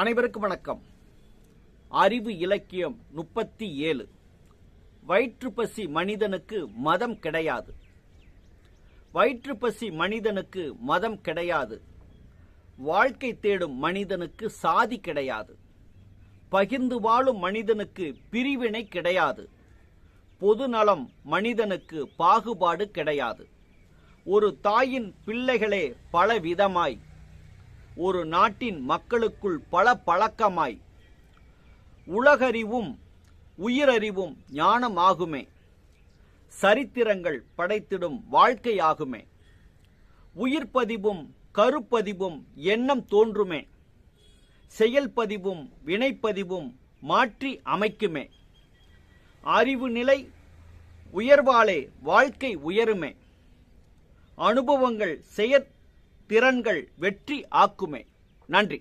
அனைவருக்கும் வணக்கம். அறிவு இலக்கியம் 37. வயிற்றுப்பசி மனிதனுக்கு மதம் கிடையாது. வயிற்றுப்பசி மனிதனுக்கு மதம் கிடையாது. வாழ்க்கை தேடும் மனிதனுக்கு சாதி கிடையாது. பகிர்ந்து வாழும் மனிதனுக்கு பிரிவினை கிடையாது. பொதுநலம் மனிதனுக்கு பாகுபாடு கிடையாது. ஒரு தாயின் பிள்ளைகளே பலவிதமாய், ஒரு நாட்டின் மக்களுக்குள் பல பழக்கமாய், உலகறிவும் உயிரறிவும் ஞானமாகுமே, சரித்திரங்கள் படைத்திடும் வாழ்க்கையாகுமே, உயிர்ப்பதிவும் கருப்பதிவும் எண்ணம் தோன்றுமே, செயல்பதிவும் வினைப்பதிவும் மாற்றி அமைக்குமே, அறிவு நிலை உயர்வாலே வாழ்க்கை உயருமே, அனுபவங்கள் செயற்திறன்கள் வெற்றி ஆக்குமே. நன்றி.